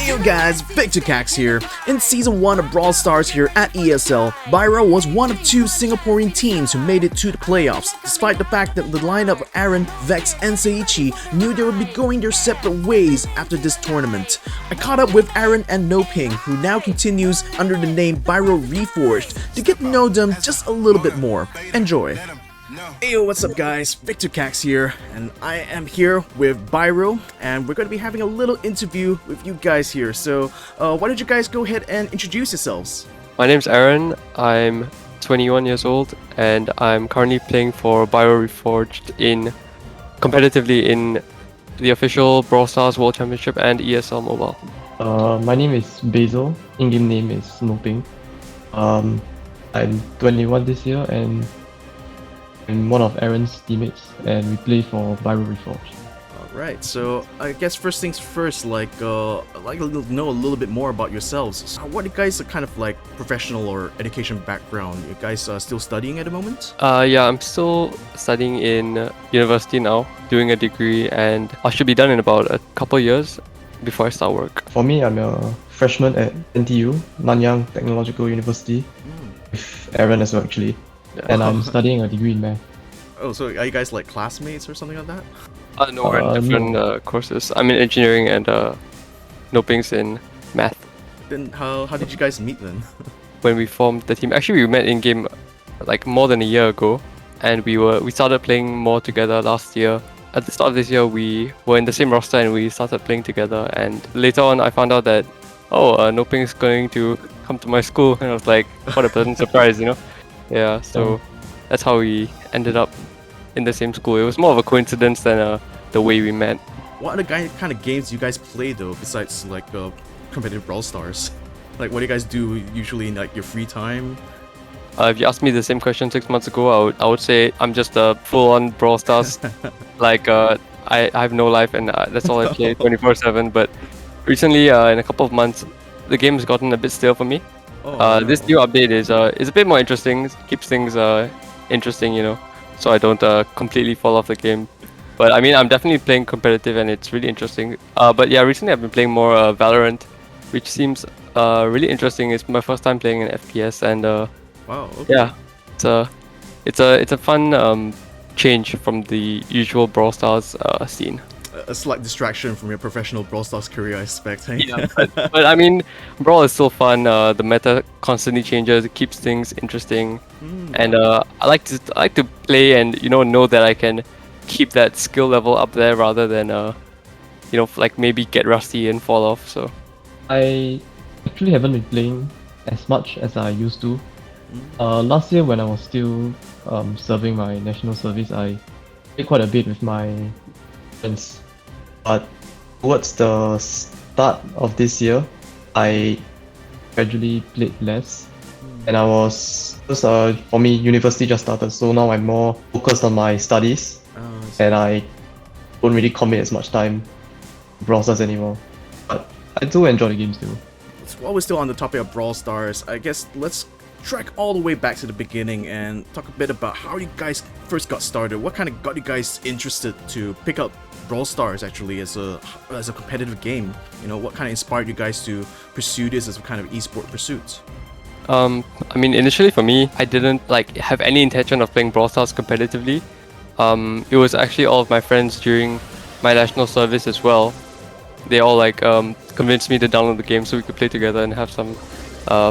Hey yo guys, VictorCax here. In Season 1 of Brawl Stars here at ESL, Byro was one of two Singaporean teams who made it to the playoffs, despite the fact that the lineup of Aaron, Vex, and Seiichi knew they would be going their separate ways after this tournament. I caught up with Aaron and Noping, who now continues under the name Byro Reforged, to get to know them just a little bit more. Enjoy! Hey yo, what's up guys, VictorCax here, and I am here with Byro, and we're going to be having a little interview with you guys here, so why don't you guys go ahead and introduce yourselves? My name's Aaron, I'm 21 years old, and I'm currently playing for Byro Reforged competitively in the official Brawl Stars World Championship and ESL Mobile. My name is Basil, in-game name is Noping. I'm 21 this year and I'm one of Aaron's teammates, and we play for Byro Reforged. Alright, so I guess first things first, I'd like to know a little bit more about yourselves. So what are you guys' kind of like professional or education background? You guys still studying at the moment? Yeah, I'm still studying in university now, doing a degree, and I should be done in about a couple years before I start work. For me, I'm a freshman at NTU, Nanyang Technological University, with Aaron as well actually. And I'm studying a degree in math. Oh, so are you guys like classmates or something like that? No, we're in different courses. I'm in engineering and Noping's in math. Then how did you guys meet then? When we formed the team, actually we met in game like more than a year ago, and we started playing more together last year. At the start of this year, we were in the same roster and we started playing together. And later on, I found out that Noping is going to come to my school, and I was like, what a pleasant surprise, you know? Yeah, so that's how we ended up in the same school. It was more of a coincidence than the way we met. What other kind of games do you guys play though, besides like competitive Brawl Stars? Like, what do you guys do usually in like your free time? If you asked me the same question 6 months ago, I would say I'm just a full-on Brawl Stars. I have no life, and that's all I play 24/7. But recently, in a couple of months, the game has gotten a bit stale for me. This new update is a bit more interesting. It keeps things interesting, you know, so I don't completely fall off the game. But I mean, I'm definitely playing competitive, and it's really interesting. But yeah, recently I've been playing more Valorant, which seems really interesting. It's my first time playing an FPS, and wow, okay. Yeah, it's a fun change from the usual Brawl Stars scene. A slight distraction from your professional Brawl Stars career, I expect. Hey? Yeah, but I mean, Brawl is still fun. The meta constantly changes. It keeps things interesting, and I like to play and know that I can keep that skill level up there rather than like maybe get rusty and fall off. So I actually haven't been playing as much as I used to. Last year when I was still serving my national service, I played quite a bit with my friends. But towards the start of this year, I gradually played less, and for me, university just started, so now I'm more focused on my studies, and I don't really commit as much time to Brawl Stars anymore. But I do enjoy the game still. While we're still on the topic of Brawl Stars, I guess let's track all the way back to the beginning and talk a bit about how you guys first got started. What kind of got you guys interested to pick up Brawl Stars actually as a competitive game? You know, what kind of inspired you guys to pursue this as a kind of esport pursuit? I mean, initially for me, I didn't have any intention of playing Brawl Stars competitively. It was actually all of my friends during my national service as well. They all convinced me to download the game so we could play together and have some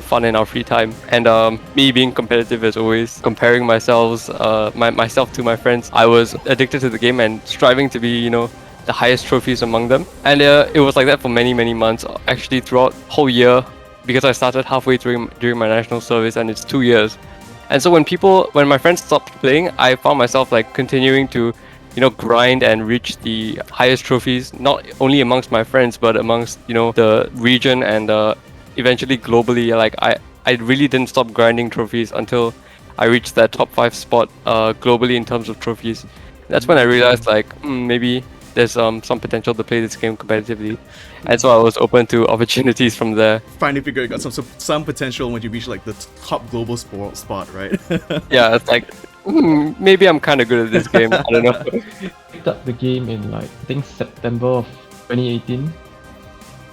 fun in our free time. And me being competitive as always, comparing myself to my friends, I was addicted to the game and striving to be the highest trophies among them. And it was like that for many months, actually throughout whole year, because I started halfway during my national service, and it's 2 years. And so when my friends stopped playing, I found myself continuing to grind and reach the highest trophies, not only amongst my friends but amongst the region and eventually globally. I really didn't stop grinding trophies until I reached that top 5 spot globally in terms of trophies. That's when I realized maybe there's some potential to play this game competitively, and so I was open to opportunities from there. Finally figured you got some potential when you reach the top global spot, right? Yeah, it's maybe I'm kind of good at this game. I don't know. Picked up the game in I think September of 2018.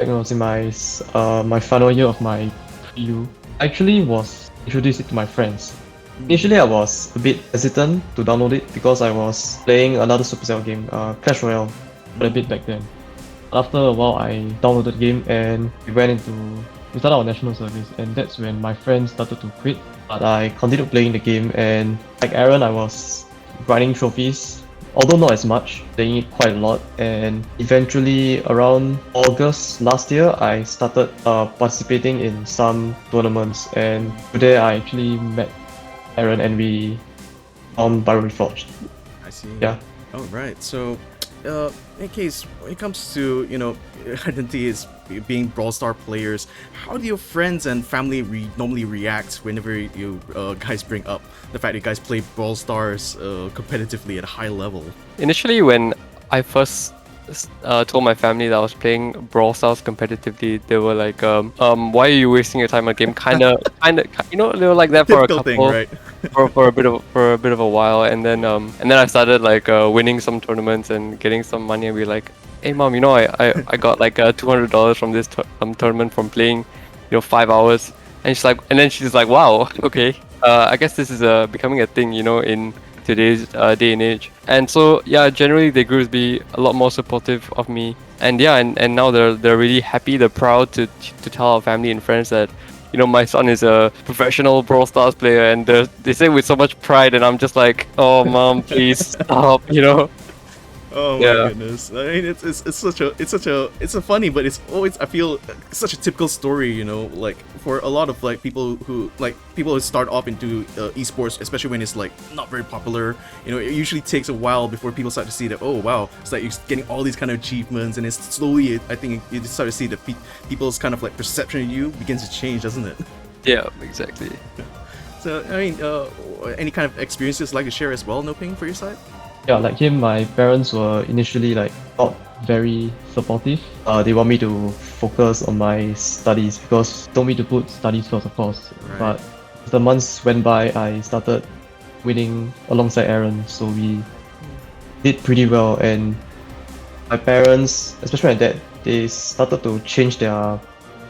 Back when I was in my final year of my PU, I actually was introduced it to my friends. Initially, I was a bit hesitant to download it because I was playing another Supercell game, Clash Royale, quite a bit back then. After a while, I downloaded the game and we started our national service, and that's when my friends started to quit. But I continued playing the game, and like Aaron, I was grinding trophies, although not as much, playing it quite a lot. And eventually, around August last year, I started participating in some tournaments, and today I actually met Aaron and we found Byro Reforged. I see. Yeah. Oh, right. So, in case when it comes to identity is being Brawl Star players, how do your friends and family normally react whenever you guys bring up the fact you guys play Brawl Stars competitively at a high level? Initially, when I first told my family that I was playing Brawl Stars competitively, they were like, why are you wasting your time on a game? Kinda, they were like that for a Typical couple, thing, right? for a bit of a while, and then I started like winning some tournaments and getting some money, and be like, hey mom, I got like $200 from this tournament from playing 5 hours, and she's like, wow, okay, I guess this is becoming a thing, in today's day and age. And so yeah, generally they grew to be a lot more supportive of me, and yeah, and now they're really happy, they're proud to tell our family and friends that my son is a professional Brawl Stars player, and they say it with so much pride, and I'm just like, oh mom, please stop. Oh my Yeah. goodness! I mean, it's a funny, but it's always, I feel, such a typical story. Like for a lot of people who start off into esports, especially when it's like not very popular. It usually takes a while before people start to see that. Oh wow, it's like you're getting all these kind of achievements, and it's slowly, I think, you start to see that people's kind of perception of you begins to change, doesn't it? Yeah, exactly. So I mean, any kind of experiences like to share as well, Noping, for your side? Yeah, like him, my parents were initially like not very supportive. They want me to focus on my studies because they told me to put studies first, of course. Right. But as the months went by, I started winning alongside Aaron, so we did pretty well. And my parents, especially my dad, they started to change their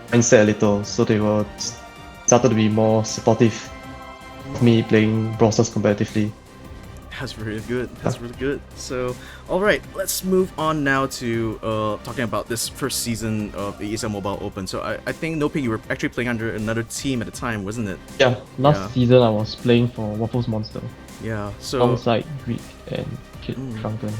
mindset a little, so they started to be more supportive of me playing Brawl Stars competitively. That's really good. That's really good. So, all right, let's move on now to talking about this first season of the ESL Mobile Open. So, I think Noping, you were actually playing under another team at the time, wasn't it? Yeah, last Yeah. season I was playing for Waffles Monster Yeah. So, alongside Greek and Kid Shrunken.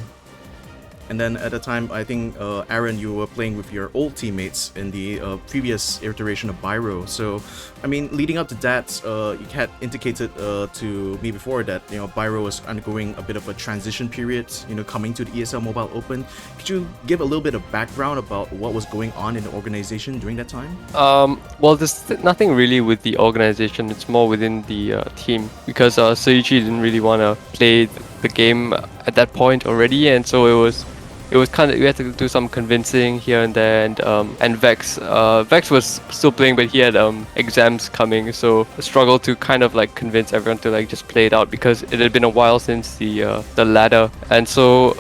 and then at the time, I think Aaron, you were playing with your old teammates in the previous iteration of Byro. So, I mean, leading up to that, you had indicated to me before that Byro was undergoing a bit of a transition period. Coming to the ESL Mobile Open. Could you give a little bit of background about what was going on in the organization during that time? Well, there's nothing really with the organization. It's more within the team, because Seiichi didn't really want to play the game at that point already, and so it was kind of, we had to do some convincing here and there, and Vex was still playing, but he had exams coming, so I struggled to kind of convince everyone to just play it out, because it had been a while since the ladder. And so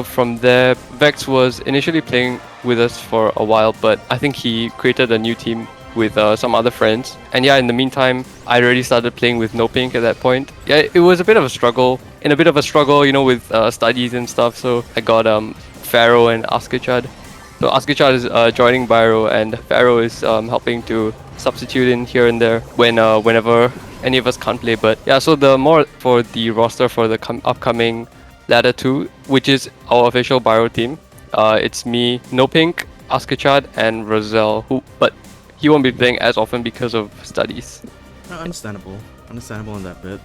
from there, Vex was initially playing with us for a while, but I think he created a new team with some other friends. And yeah, in the meantime, I already started playing with Nopink at that point. Yeah, it was a bit of a struggle, with studies and stuff. So I got Pharaoh and Askechad. So Askechad is joining Byro, and Pharaoh is helping to substitute in here and there whenever any of us can't play. But yeah, so the more for the roster for the upcoming Ladder 2, which is our official Byro team, it's me, Nopink, Askechad, and Roselle, but he won't be playing as often because of studies. Understandable on that bit.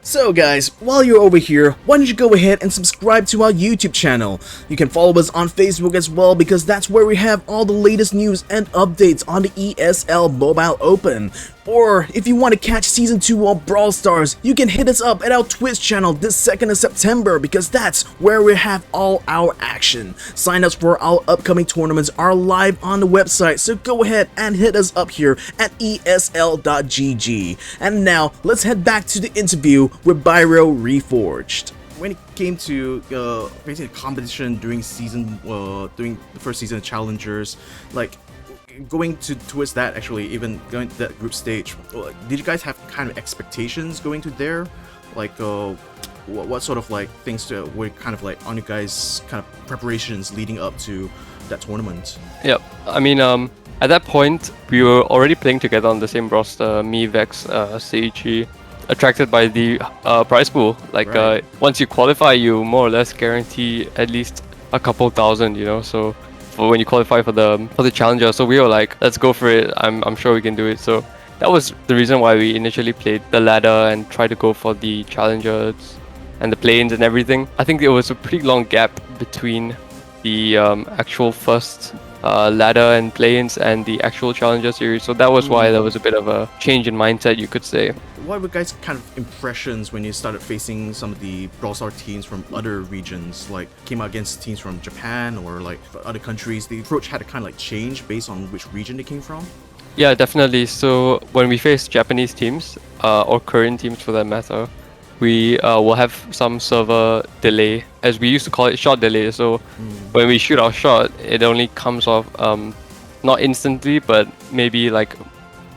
So guys, while you're over here, why don't you go ahead and subscribe to our YouTube channel. You can follow us on Facebook as well, because that's where we have all the latest news and updates on the ESL Mobile Open. Or if you want to catch Season 2 of Brawl Stars, you can hit us up at our Twitch channel this 2nd of September, because that's where we have all our action. Sign-ups for our upcoming tournaments are live on the website, so go ahead and hit us up here at esl.gg. And now, let's head back to the interview with Byro Reforged. when it came to facing a competition during during the first season of Challengers, like going towards that, actually, even going to that group stage, did you guys have kind of expectations going to there? Like, what sort of like things were kind of like on you guys' kind of preparations leading up to that tournament? Yep. I mean, at that point, we were already playing together on the same roster, me, Vex, Seiichi, attracted by the prize pool. Like, Right. once you qualify, you more or less guarantee at least a couple thousand, you know, so for when you qualify for the challenger. So we were like, let's go for it. I'm sure we can do it. So that was the reason why we initially played the ladder and tried to go for the challengers and the play-ins and everything. I think there was a pretty long gap between the actual first ladder and play-ins and the actual challenger series. So that was why there was a bit of a change in mindset, you could say. What were guys' kind of impressions when you started facing some of the Brawl Stars teams from other regions, like came out against teams from Japan or like other countries? The approach had to kind of like change based on which region they came from? Yeah, definitely. So when we face Japanese teams, or Korean teams for that matter, we will have some server delay, as we used to call it, shot delay. So when we shoot our shot, it only comes off not instantly, but maybe like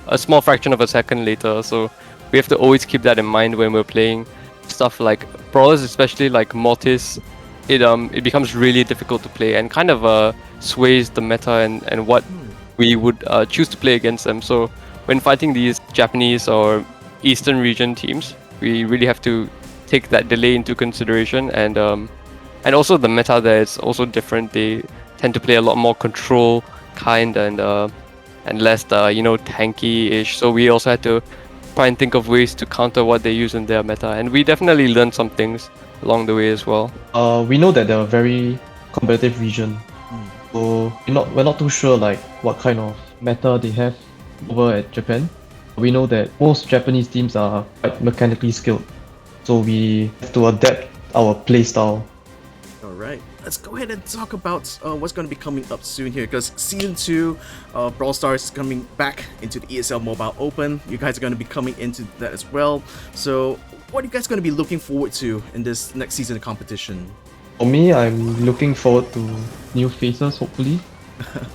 a small fraction of a second later. So we have to always keep that in mind when we're playing stuff like brawlers, especially like Mortis. It becomes really difficult to play and kind of sways the meta and what we would choose to play against them. So when fighting these Japanese or Eastern region teams, we really have to take that delay into consideration, and also the meta there is also different. They tend to play a lot more control kind and less tanky-ish. So we also had to try and think of ways to counter what they use in their meta, and we definitely learned some things along the way as well. We know that they're a very competitive region, so we're not too sure like what kind of meta they have over at Japan. We know that most Japanese teams are quite mechanically skilled, so we have to adapt our playstyle. Alright, let's go ahead and talk about what's going to be coming up soon here, because Season 2 of Brawl Stars is coming back into the ESL Mobile Open. You guys are going to be coming into that as well. So what are you guys going to be looking forward to in this next season of competition? For me, I'm looking forward to new faces, hopefully.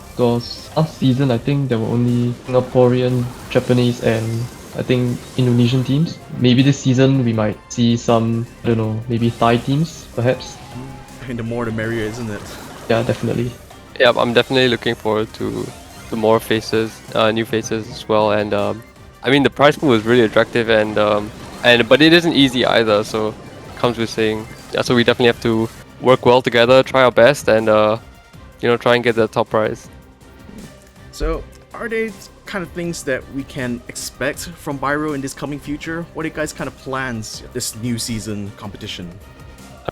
Because last season, I think there were only Singaporean, Japanese, and I think Indonesian teams. Maybe this season we might see some, I don't know, maybe Thai teams, perhaps. And the more the merrier, isn't it? Yeah, definitely. Yeah, I'm definitely looking forward to more faces, new faces as well. And I mean, the prize pool is really attractive, but it isn't easy either. So it comes with saying, yeah. So we definitely have to work well together, try our best, and try and get the top prize. So are there kind of things that we can expect from Byro in this coming future? What are you guys kind of plans this new season competition?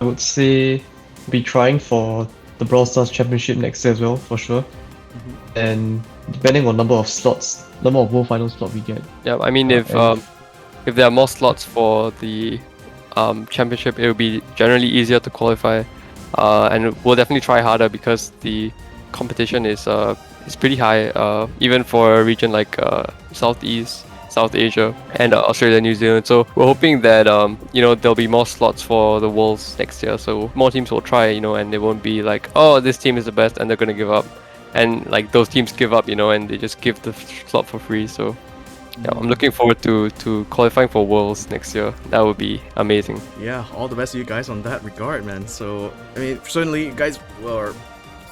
I would say be trying for the Brawl Stars Championship next year as well, for sure. And depending on number of World Final slots we get. Yeah, I mean, if there are more slots for the championship, it will be generally easier to qualify, and we'll definitely try harder because the competition is pretty high, even for a region like South Asia, and Australia, New Zealand. So we're hoping that there'll be more slots for the Worlds next year. So more teams will try, and they won't be like, oh, this team is the best, and they're gonna give up. And like those teams give up, and they just give the slot for free. So yeah, I'm looking forward to qualifying for Worlds next year. That would be amazing. Yeah, all the best to you guys on that regard, man. So I mean, certainly you guys are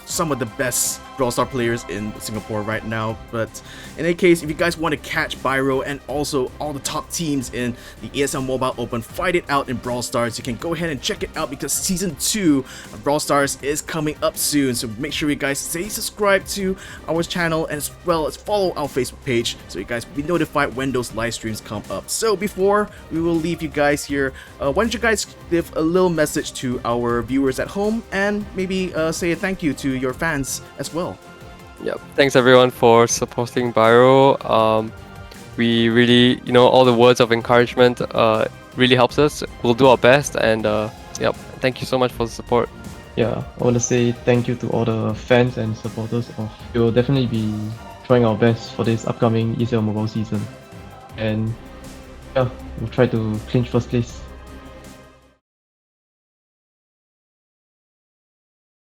some of the best Brawl Star players in Singapore right now, but in any case, if you guys want to catch Byro and also all the top teams in the ESL Mobile Open fight it out in Brawl Stars, you can go ahead and check it out because Season 2 of Brawl Stars is coming up soon. So make sure you guys stay subscribed to our channel and as well as follow our Facebook page so you guys will be notified when those live streams come up. So before we will leave you guys here, why don't you guys give a little message to our viewers at home and maybe say a thank you to your fans as well. Yep. Thanks everyone for supporting Byro. We really, all the words of encouragement really helps us. We'll do our best, and yep. Thank you so much for the support. Yeah, I want to say thank you to all the fans and supporters we will definitely be trying our best for this upcoming ESL Mobile season. And yeah, we'll try to clinch first place.